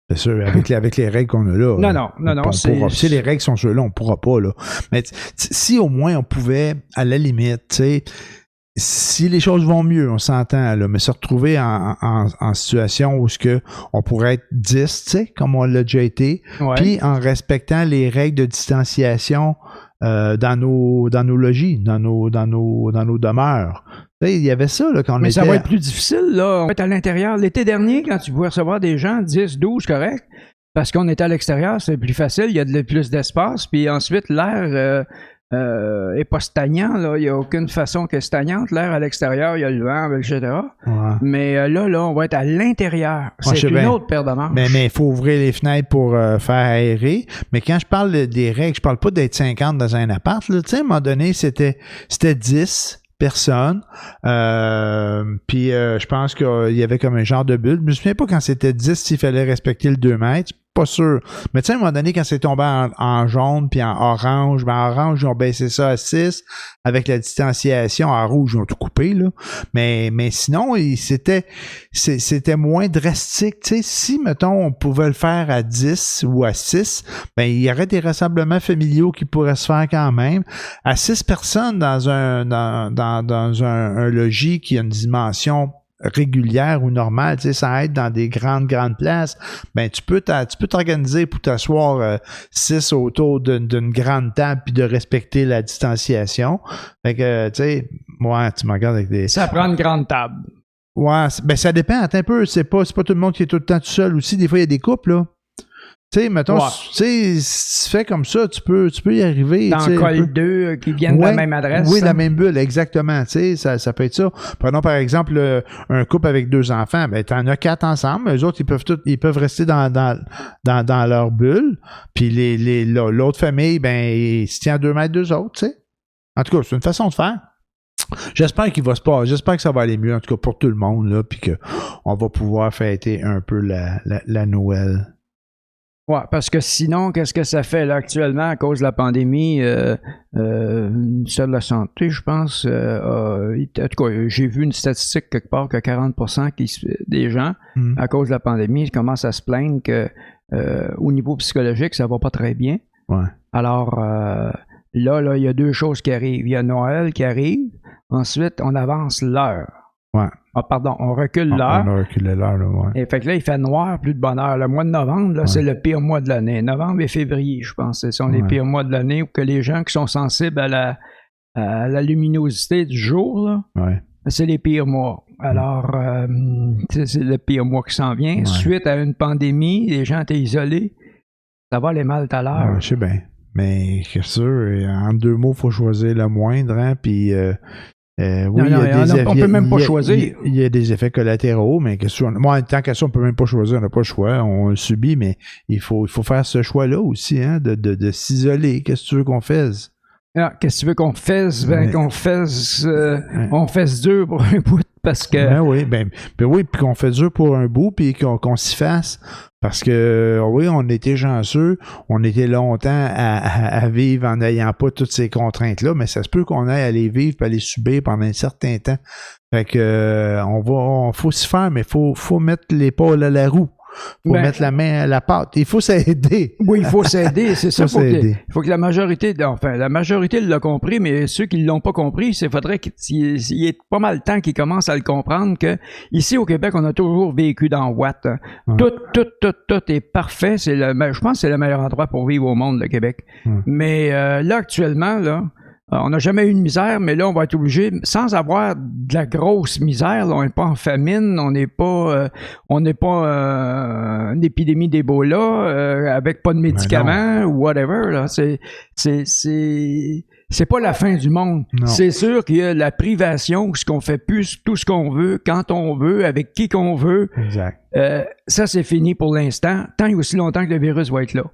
c'est sûr, avec les règles qu'on a là. Non. Si les règles sont ceux-là, on ne pourra pas, là. Mais si au moins on pouvait, à la limite, tu sais, si les choses vont mieux, on s'entend, là, mais se retrouver en situation où on pourrait être 10, tu sais, comme on l'a déjà été, puis en respectant les règles de distanciation dans nos logis, dans nos demeures. Il y avait ça, là, quand on était... Mais ça va être plus difficile, là. On va être à l'intérieur. L'été dernier, quand tu pouvais recevoir des gens, 10, 12, correct, parce qu'on était à l'extérieur, c'est plus facile, il y a plus d'espace, puis ensuite, l'air est pas stagnant, là. Il n'y a aucune façon que stagnante. L'air à l'extérieur, il y a le vent, etc. Ouais. Mais là, on va être à l'intérieur. C'est une autre paire de manches. Mais il faut ouvrir les fenêtres pour faire aérer. Mais quand je parle des règles, je parle pas d'être 50 dans un appart, là. Tu sais, à un moment donné, c'était 10 personnes. Puis je pense qu'il y avait comme un genre de bulle. Je me souviens pas quand c'était 10 s'il fallait respecter le 2 mètres. Pas sûr. Mais tu sais, à un moment donné, quand c'est tombé en jaune puis en orange, en orange, ils ont baissé ça à 6. Avec la distanciation, en rouge, ils ont tout coupé, là. Mais sinon, c'était moins drastique. Tu sais, si, mettons, on pouvait le faire à 10 ou à 6, il y aurait des rassemblements familiaux qui pourraient se faire quand même. À 6 personnes dans un logis qui a une dimension régulière ou normale, tu sais, ça aide dans des grandes places, tu peux t'organiser pour t'asseoir 6 autour d'une grande table puis de respecter la distanciation. Fait que, tu sais, tu me regardes avec des... Ça prend une grande table. Ouais, ça dépend, attends un peu, c'est pas tout le monde qui est tout le temps tout seul aussi, des fois il y a des couples, là. Tu sais, mettons, si tu fais comme ça, tu peux y arriver. Dans col 2 qui viennent de la même adresse. Oui, la même bulle, exactement. Tu sais, ça peut être ça. Prenons par exemple un couple avec 2 enfants. T'en as 4 ensemble. Eux autres, ils peuvent rester dans leur bulle. Puis l'autre famille, ils se tiennent à 2 mètres d'eux autres, tu sais. En tout cas, c'est une façon de faire. J'espère qu'il va se passer. J'espère que ça va aller mieux, en tout cas pour tout le monde, là, puis qu'on va pouvoir fêter un peu la Noël. Ouais, parce que sinon, qu'est-ce que ça fait là actuellement à cause de la pandémie? Le ministère de la Santé, je pense, en tout cas, j'ai vu une statistique quelque part que 40% des gens, à cause de la pandémie, commencent à se plaindre que au niveau psychologique, ça va pas très bien. Ouais. Alors là, il y a deux choses qui arrivent. Il y a Noël qui arrive. Ensuite, on avance l'heure. Ouais. Ah, pardon, on recule l'heure. On a reculé l'heure, là, ouais. Et fait que là, il fait noir, plus de bonheur. Le mois de novembre, là, c'est le pire mois de l'année. Novembre et février, je pense, ce sont les pires mois de l'année où que les gens qui sont sensibles à la luminosité du jour, là, c'est les pires mois. Alors, c'est le pire mois qui s'en vient. Suite à une pandémie, les gens étaient isolés. Ça va aller mal tout à l'heure. Je sais bien. Mais c'est sûr, en deux mots, il faut choisir le moindre, hein, puis... oui, on peut même pas choisir. Il y a des effets collatéraux, mais moi, tant qu'à ça, on peut même pas choisir, on n'a pas le choix, on le subit, mais il faut faire ce choix-là aussi, hein, de s'isoler. Qu'est-ce que tu veux qu'on fasse? Ah, qu'est-ce que tu veux qu'on fasse? On fasse dur pour un bout, parce que... oui, puis qu'on fait dur pour un bout, puis qu'on s'y fasse. Parce que, oui, on était chanceux, on était longtemps à vivre en n'ayant pas toutes ces contraintes-là, mais ça se peut qu'on aille à les vivre et à les subir pendant un certain temps. Fait que, faut s'y faire, mais faut mettre l'épaule à la roue. Faut mettre la main à la pâte. Il faut s'aider. Oui, il faut s'aider, c'est ça. Il faut que la majorité l'a compris, mais ceux qui ne l'ont pas compris, il faudrait qu'il y ait pas mal de temps qu'ils commencent à le comprendre que ici au Québec, on a toujours vécu dans Watt. Tout est parfait. Je pense que c'est le meilleur endroit pour vivre au monde, le Québec. Mais là, actuellement, là, on n'a jamais eu de misère, mais là, on va être obligé, sans avoir de la grosse misère, là, on n'est pas en famine, on n'est pas une épidémie d'Ebola, avec pas de médicaments ou whatever. Là. C'est pas la fin du monde. Non. C'est sûr qu'il y a la privation, ce qu'on fait plus tout ce qu'on veut, quand on veut, avec qui qu'on veut. Exact. Ça, c'est fini pour l'instant, tant et aussi longtemps que le virus va être là.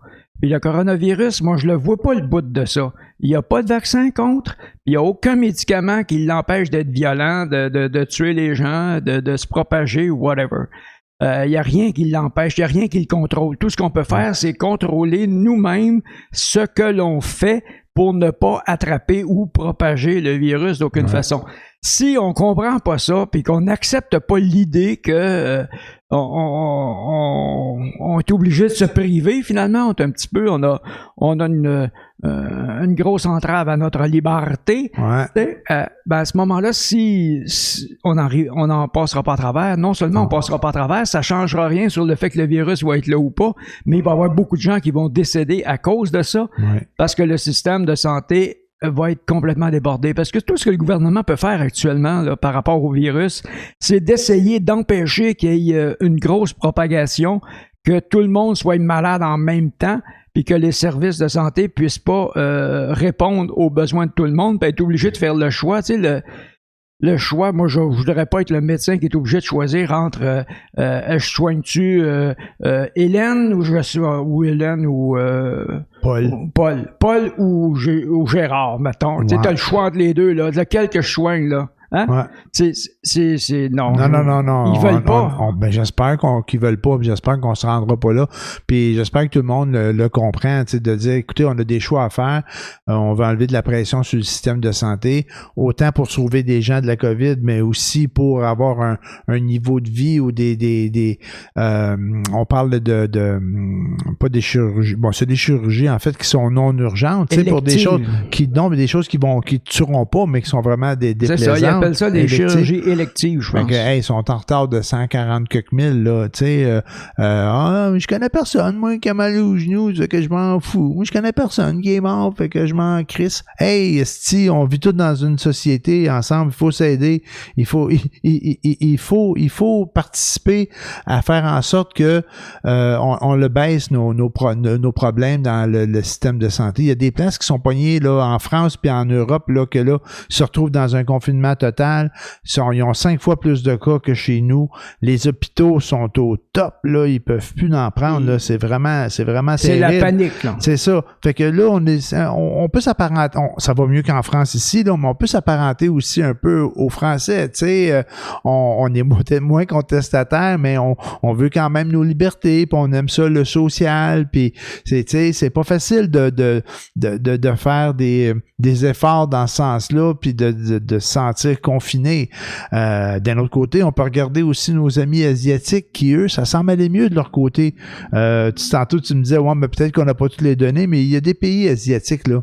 Puis le coronavirus, moi, je le vois pas le bout de ça. Il n'y a pas de vaccin contre, il n'y a aucun médicament qui l'empêche d'être violent, de tuer les gens, de se propager ou whatever. Il n'y a rien qui l'empêche, il n'y a rien qui le contrôle. Tout ce qu'on peut faire, c'est contrôler nous-mêmes ce que l'on fait pour ne pas attraper ou propager le virus d'aucune façon. Si on comprend pas ça, puis qu'on n'accepte pas l'idée que on est obligé de se priver, finalement, on a une grosse entrave à notre liberté. À ce moment-là, si on n'en passera pas à travers, non seulement on passera pas à travers, ça changera rien sur le fait que le virus va être là ou pas, mais il va y avoir beaucoup de gens qui vont décéder à cause de ça, parce que le système de santé va être complètement débordé. Parce que tout ce que le gouvernement peut faire actuellement là, par rapport au virus, c'est d'essayer d'empêcher qu'il y ait une grosse propagation, que tout le monde soit malade en même temps, puis que les services de santé puissent pas répondre aux besoins de tout le monde, puis être obligé de faire le choix. Tu sais, le choix, moi, je voudrais pas être le médecin qui est obligé de choisir entre je soigne-tu Hélène ou Hélène ou Paul ou Gérard, mettons. Tu sais, t'as le choix entre les deux, là. Lequel que je soigne, là. Hein? Non. Non. Ils veulent pas. J'espère qu'ils veulent pas, puis j'espère qu'on se rendra pas là. Puis j'espère que tout le monde le comprend, de dire, écoutez, on a des choix à faire. On va enlever de la pression sur le système de santé, autant pour sauver des gens de la COVID, mais aussi pour avoir un niveau de vie ou on parle pas des chirurgies. Bon, c'est des chirurgies, en fait, qui sont non urgentes, tu sais, pour des choses qui tueront pas, mais qui sont vraiment des plaisantes. Ils appellent ça des chirurgies électives, je pense. Ils sont en retard de 140 quelques mille, là, tu sais. Je connais personne, moi, qui a mal au genou, fait que je m'en fous. Moi, je connais personne qui est mort, fait que je m'en crisse. Hey, esti, on vit tous dans une société ensemble, il faut s'aider, il faut participer à faire en sorte que on le baisse nos problèmes dans le système de santé. Il y a des places qui sont pognées là en France puis en Europe là que là se retrouvent dans un confinement total total. Ils ont 5 fois plus de cas que chez nous. Les hôpitaux sont au top, là. Ils peuvent plus en prendre, là. C'est vraiment terrible. C'est la panique, là. C'est ça. Fait que là, on peut s'apparenter, ça va mieux qu'en France ici, là, mais on peut s'apparenter aussi un peu aux Français, tu sais. On est peut-être moins contestataire, mais on veut quand même nos libertés, puis on aime ça, le social, puis c'est pas facile de faire des efforts dans ce sens-là, puis de se sentir confiné. D'un autre côté, on peut regarder aussi nos amis asiatiques qui, eux, ça semble aller mieux de leur côté. Tantôt, tu me disais, ouais, mais peut-être qu'on n'a pas toutes les données, mais il y a des pays asiatiques, là.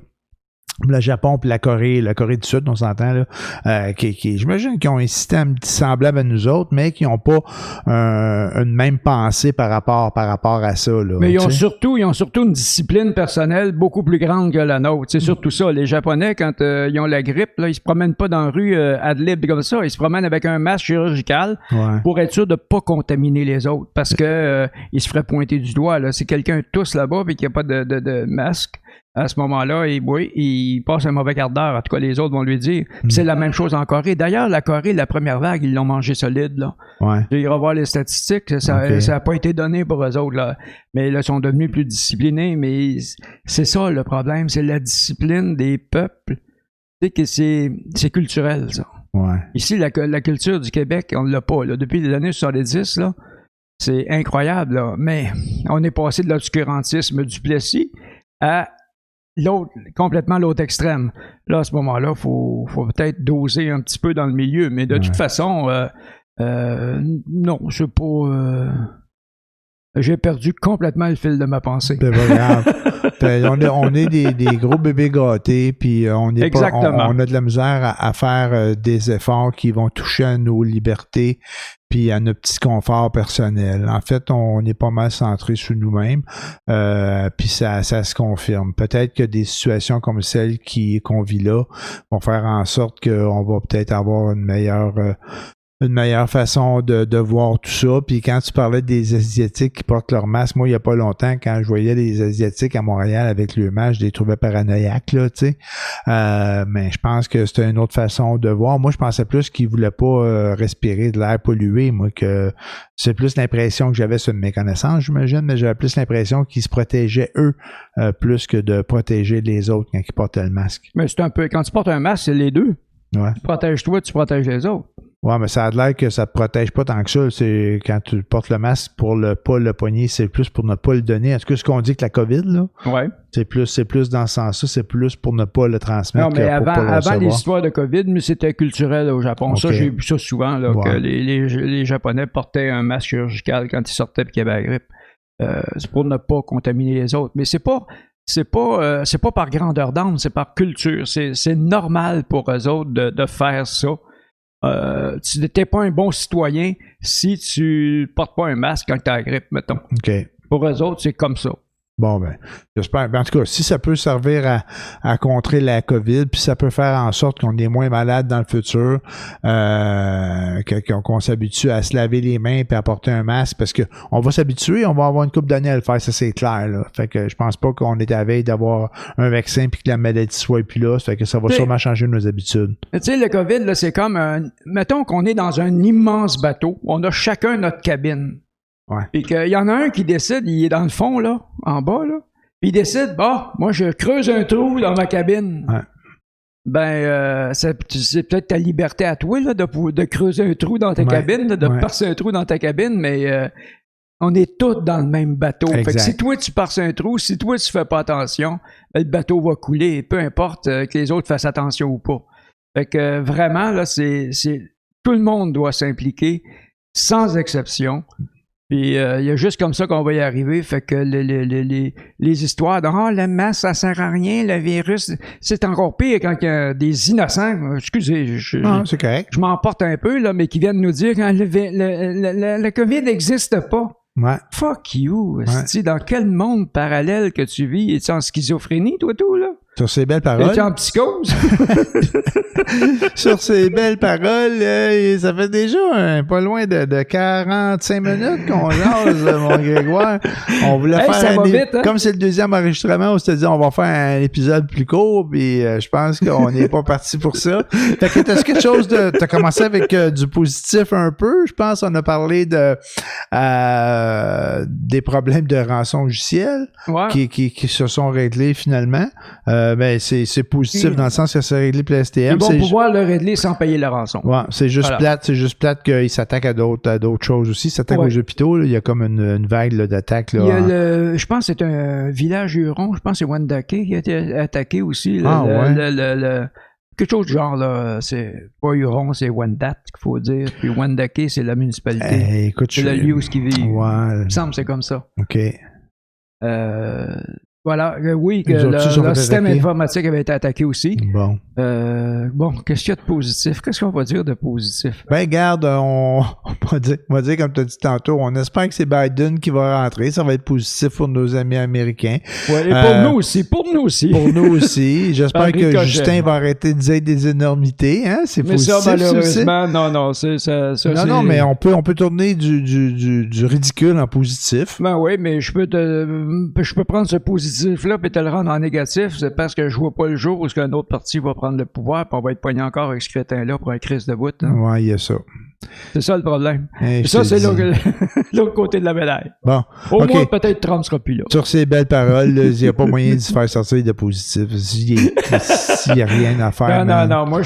Le Japon puis la Corée du Sud, on s'entend, là, qui j'imagine qu'ils ont un système semblable à nous autres, mais qui n'ont pas une même pensée par rapport à ça, là. Mais ils ont surtout une discipline personnelle beaucoup plus grande que la nôtre. C'est surtout ça. Les Japonais, quand ils ont la grippe, là, ils se promènent pas dans la rue ad lib comme ça. Ils se promènent avec un masque chirurgical pour être sûr de pas contaminer les autres, parce que ils se feraient pointer du doigt, là. Si quelqu'un tousse là-bas et qu'il n'y a pas de masque, à ce moment-là, il passe un mauvais quart d'heure. En tout cas, les autres vont lui dire. Puis c'est la même chose en Corée. D'ailleurs, la Corée, la première vague, ils l'ont mangé solide, là. Ouais. J'ai revoir les statistiques. Ça n'a pas été donné pour eux autres, là. Mais là, ils sont devenus plus disciplinés. Mais c'est ça, le problème. C'est la discipline des peuples. Tu sais que c'est culturel, ça. Ouais. Ici, la culture du Québec, on ne l'a pas, là. Depuis les années 70, là, c'est incroyable, là. Mais on est passé de l'obscurantisme du Plessis à complètement l'autre extrême. Là, à ce moment-là, faut peut-être doser un petit peu dans le milieu, mais de toute façon, non, je sais pas. J'ai perdu complètement le fil de ma pensée. C'est pas grave. On est des gros bébés gâtés, puis on a de la misère à faire des efforts qui vont toucher à nos libertés, puis à notre petit confort personnel. En fait, on est pas mal centré sur nous-mêmes, puis ça se confirme. Peut-être que des situations comme celle qu'on vit là vont faire en sorte qu'on va peut-être avoir une meilleure façon de voir tout ça. Puis quand tu parlais des Asiatiques qui portent leur masque, moi, il n'y a pas longtemps, quand je voyais les Asiatiques à Montréal avec le masque, je les trouvais paranoïaques, là, tu sais. Mais je pense que c'était une autre façon de voir. Moi, je pensais plus qu'ils voulaient pas respirer de l'air pollué, moi, que c'est plus l'impression que j'avais sur mes connaissances, j'imagine, mais j'avais plus l'impression qu'ils se protégeaient, eux, plus que de protéger les autres quand ils portaient le masque. Mais c'est un peu, quand tu portes un masque, c'est les deux. Ouais. Tu protèges toi, tu protèges les autres. Ouais, mais ça a l'air que ça te protège pas tant que ça. C'est quand tu portes le masque pour pas le pogner, c'est plus pour ne pas le donner. Est-ce que ce qu'on dit que la COVID, là? Ouais. C'est plus dans ce sens-là, c'est plus pour ne pas le transmettre. Non, mais avant les histoires de COVID, mais c'était culturel au Japon. Okay. Ça, j'ai vu ça souvent, là, que les Japonais portaient un masque chirurgical quand ils sortaient et qu'il y avait la grippe. C'est pour ne pas contaminer les autres. Mais c'est pas par grandeur d'âme, c'est par culture. C'est normal pour eux autres de faire ça. Tu n'étais pas un bon citoyen si tu portes pas un masque quand tu as la grippe, mettons. Okay. Pour eux autres, c'est comme ça. Bon, ben, j'espère. En tout cas, si ça peut servir à contrer la COVID, puis ça peut faire en sorte qu'on est moins malade dans le futur, qu'on s'habitue à se laver les mains puis à porter un masque, parce que on va s'habituer, on va avoir une couple d'années à le faire, ça c'est clair, là. Fait que je pense pas qu'on est à veille d'avoir un vaccin puis que la maladie soit plus là, fait que ça va sûrement changer nos habitudes. Tu sais, le COVID, là, c'est comme mettons qu'on est dans un immense bateau, on a chacun notre cabine. Ouais. Puis qu'il y en a un qui décide, il est dans le fond, là, en bas, là, puis il décide, moi, je creuse un trou dans ma cabine. Ouais. Ben, c'est peut-être ta liberté à toi, là, de creuser un trou dans ta cabine, là, de percer un trou dans ta cabine, mais on est tous dans le même bateau. Exact. Fait que si toi, tu perces un trou, si toi, tu fais pas attention, ben, le bateau va couler, peu importe que les autres fassent attention ou pas. Fait que vraiment, là, tout le monde doit s'impliquer, sans exception. Puis il y a juste comme ça qu'on va y arriver. Fait que les histoires de le masque, ça sert à rien, le virus, c'est encore pire quand il y a des innocents. Excusez, c'est correct. Je m'emporte un peu, là, mais qui viennent nous dire quand le COVID n'existe pas. Ouais. Fuck you. Ouais. Dans quel monde parallèle que tu vis? Es-tu en schizophrénie, toi, tout, là? Sur ces belles paroles. Es-tu en psychose? Sur ces belles paroles, ça fait déjà pas loin de 45 minutes qu'on jase, mon Grégoire. On voulait faire ça va vite, hein? Comme c'est le deuxième enregistrement, on s'était dit on va faire un épisode plus court, puis je pense qu'on n'est pas parti pour ça. Fait que t'as quelque chose de... T'as commencé avec du positif un peu, je pense. On a parlé de des problèmes de rançon logicielle qui se sont réglés finalement. Ben c'est positif dans le sens que c'est réglé pour STM. Ils vont pouvoir le régler sans payer la rançon. Ouais, c'est juste plate qu'ils s'attaquent à d'autres choses aussi. Ils s'attaquent aux hôpitaux, là. Il y a comme une vague d'attaques. Il y a je pense que c'est un village huron, je pense que c'est Wendake qui a été attaqué aussi. Quelque chose de genre, là, c'est pas Huron, c'est Wendat qu'il faut dire. Puis Wendake, c'est la municipalité. Écoute, c'est le lieu où ils vivent. Ouais. Il me semble que c'est comme ça. OK. Voilà, oui, que le système informatique avait été attaqué aussi. Bon. Qu'est-ce qu'il y a de positif? Qu'est-ce qu'on va dire de positif? Ben, garde, on va dire, comme tu as dit tantôt, on espère que c'est Biden qui va rentrer. Ça va être positif pour nos amis américains. Oui, et pour nous aussi. Pour nous aussi. J'espère que Justin va arrêter de dire des énormités. Hein? C'est positif. Mais ça, malheureusement, non, c'est ça. Non, mais on peut tourner du ridicule en positif. Ben oui, mais je peux prendre ce positif-là et te le rendre en négatif. C'est parce que je vois pas le jour où qu'un autre parti va prendre le pouvoir puis on va être poigné encore avec ce crétin-là pour un crise de bout. Hein. Ouais, il y a ça. C'est ça le problème. Et ça, c'est l'autre côté de la médaille. Bon. Au moins, peut-être Trump sera plus là. Sur ces belles paroles, il n'y a pas moyen de se faire sortir de positif. S'il n'y a rien à faire. Non. Moi,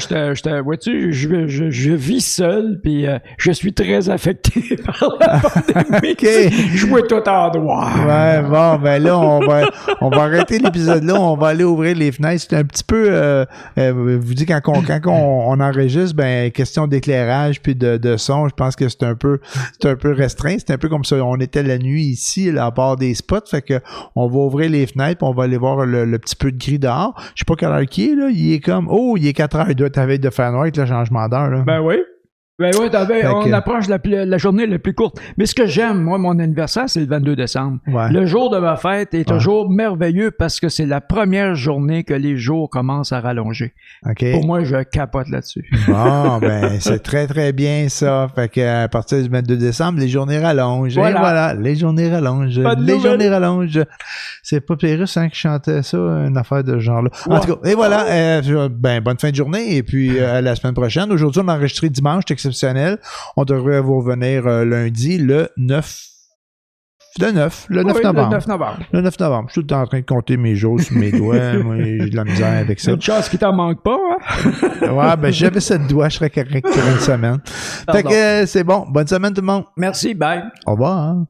vois-tu, je vis seul, puis je suis très affecté par la pandémie. OK. Je vois tout en noir. Ouais, bon, ben là, on va arrêter l'épisode là. On va aller ouvrir les fenêtres. C'est un petit peu, vous dites, quand on enregistre, ben, question d'éclairage puis de son, je pense que c'est un peu restreint. C'est un peu comme ça. On était la nuit ici, là, à part des spots. Fait que on va ouvrir les fenêtres puis on va aller voir le petit peu de gris dehors. Je sais pas quelle heure qu'il est, là. Il est comme, il est 4 heures. Il doit être à veille de faire noir avec le changement d'heure, là. Ben oui. Ben oui, on approche la journée la plus courte. Mais ce que j'aime, moi, mon anniversaire, c'est le 22 décembre. Ouais. Le jour de ma fête est toujours merveilleux parce que c'est la première journée que les jours commencent à rallonger. Okay. Pour moi, je capote là-dessus. Bon, ben, c'est très, très bien, ça. Fait qu'à partir du 22 décembre, les journées rallongent. Voilà. Et voilà, les journées rallongent. Journées rallongent. C'est pas Pérus, qui chantait ça, une affaire de ce genre-là. En tout cas, et voilà, bonne fin de journée et puis à la semaine prochaine. Aujourd'hui, on a enregistré dimanche, exceptionnel. On devrait vous revenir lundi, le 9 novembre. Le 9 novembre. Le 9 novembre. Je suis tout le temps en train de compter mes jours sur mes doigts. Moi, j'ai de la misère avec ça. Une chance qu'il t'en manque pas, hein? Ouais, ben, j'avais 7 doigts, je serais correct pour une semaine. Fait que c'est bon. Bonne semaine, tout le monde. Merci, bye. Au revoir. Hein?